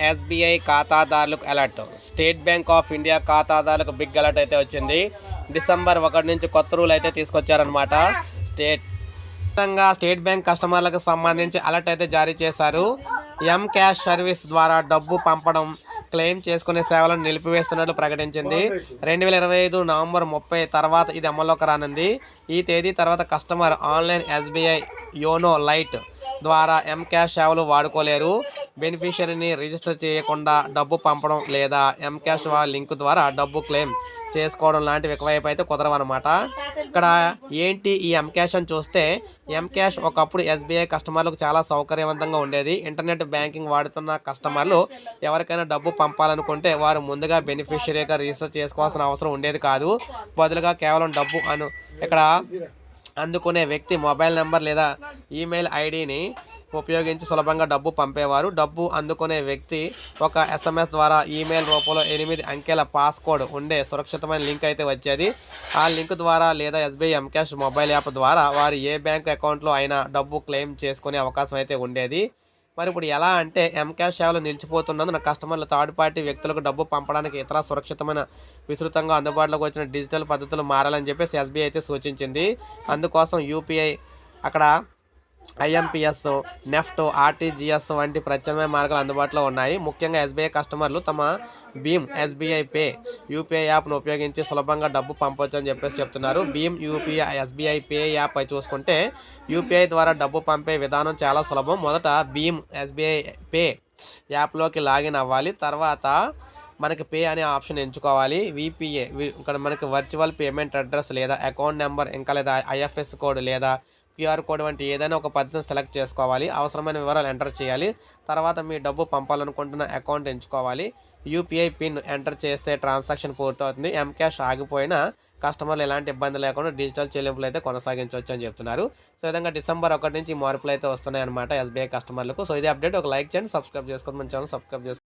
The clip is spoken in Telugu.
ఎస్బీఐ ఖాతాదారులకు alert. State bank of India ఖాతాదారులకు బిగ్ అలర్ట్ అయితే వచ్చింది. డిసెంబర్ 1 నుంచి కొత్త రూల్ అయితే తీసుకొచ్చారనమాట. స్టేట్ బ్యాంక్ కస్టమర్లకు సంబంధించి అలర్ట్ అయితే జారీ చేశారు. ఎం క్యాష్ సర్వీస్ ద్వారా డబ్బు పంపడం, క్లెయిమ్ చేసుకునే సేవలను నిలిపివేస్తున్నట్లు ప్రకటించింది. 2025 నవంబర్ 30 తర్వాత ఇది అమల్లోకి రానుంది. ఈ తేదీ తర్వాత customer online SBI YONO light ద్వారా ఎం క్యాష్ సేవలు వాడుకోలేరు. బెనిఫిషియరీని రిజిస్టర్ చేయకుండా డబ్బు పంపడం లేదా ఎం క్యాష్ లింక్ ద్వారా డబ్బు క్లెయిమ్ చేసుకోవడం లాంటివి ఎక్కువైపు అయితే కుదరవన్నమాట. ఇక్కడ ఏంటి ఈ ఎం క్యాష్ అని చూస్తే, ఎం క్యాష్ ఒకప్పుడు ఎస్బీఐ కస్టమర్లకు చాలా సౌకర్యవంతంగా ఉండేది. ఇంటర్నెట్ బ్యాంకింగ్ వాడుతున్న కస్టమర్లు ఎవరికైనా డబ్బు పంపాలనుకుంటే వారు ముందుగా బెనిఫిషియరీగా రిజిస్టర్ చేసుకోవాల్సిన అవసరం ఉండేది కాదు. బదులుగా కేవలం డబ్బు ఇక్కడ అందుకునే వ్యక్తి మొబైల్ నెంబర్ లేదా ఈమెయిల్ ఐడిని ఉపయోగించి సులభంగా డబ్బు పంపేవారు. డబ్బు అందుకునే వ్యక్తి ఒక ఎస్ఎంఎస్ ద్వారా ఈమెయిల్ రూపంలో 8 అంకెల పాస్కోడ్ ఉండే సురక్షితమైన లింక్ అయితే వచ్చేది. ఆ లింక్ ద్వారా లేదా ఎస్బీఐ ఎంక్యాష్ మొబైల్ యాప్ ద్వారా వారు ఏ బ్యాంక్ అకౌంట్లో అయినా డబ్బు క్లెయిమ్ చేసుకునే అవకాశం అయితే ఉండేది. మరి ఇప్పుడు ఎలా అంటే, ఎంక్యాష్ సేవలు నిలిచిపోతున్నందున కస్టమర్లు థర్డ్ పార్టీ వ్యక్తులకు డబ్బు పంపడానికి ఇతర సురక్షితమైన విస్తృతంగా అందుబాటులోకి వచ్చిన డిజిటల్ పద్ధతులు మారాలని చెప్పేసి ఎస్బీఐ అయితే సూచించింది. అందుకోసం యూపీఐ, అక్కడ ఐఎంపిఎస్, నెఫ్ట్, ఆర్టీజీఎస్ వంటి ప్రత్యామ్నాయ మార్గాలు అందుబాటులో ఉన్నాయి. ముఖ్యంగా ఎస్బీఐ కస్టమర్లు తమ భీమ్ ఎస్బీఐ పే యూపీఐ యాప్ను ఉపయోగించి సులభంగా డబ్బు పంపవచ్చు అని చెప్పేసి చెప్తున్నారు. Bhim UPI SBI pay app పై చూసుకుంటే యూపీఐ ద్వారా డబ్బు పంపే విధానం చాలా సులభం. మొదట భీమ్ ఎస్బీఐ పే యాప్లోకి లాగిన్ అవ్వాలి. తర్వాత మనకి పే అనే ఆప్షన్ ఎంచుకోవాలి. విపిఏ, ఇక్కడ మనకి వర్చువల్ పేమెంట్ అడ్రస్ లేదా అకౌంట్ నెంబర్, ఇంకా లేదా ఐఎఫ్ఎస్ కోడ్ లేదా క్యూఆర్ కోడ్ వంటి ఏదైనా ఒక పద్ధతిని సెలెక్ట్ చేసుకోవాలి. అవసరమైన వివరాలు ఎంటర్ చేయాలి. తర్వాత మీ డబ్బు పంపాలనుకుంటున్న అకౌంట్ ఎంచుకోవాలి. యూపీఐ పిన్ ఎంటర్ చేస్తే ట్రాన్సాక్షన్ పూర్తవుతుంది. ఎంక్యాష్ ఆగిపోయినా కస్టమర్లు ఎలాంటి ఇబ్బంది లేకుండా డిజిటల్ చెల్లింపులు అయితే కొనసాగించవచ్చు అని చెప్తున్నారు. సో ఈ విధంగా డిసెంబర్ 1 నుంచి మార్పులు అయితే వస్తున్నాయి అనమాట ఎస్బీఐ కస్టమర్లకు. సో ఇదే అప్డేట్. ఒక లైక్ చేయండి, సబ్స్క్రైబ్ చేసుకోండి, మన ఛానల్ సబ్స్క్రైబ్ చేసుకోండి.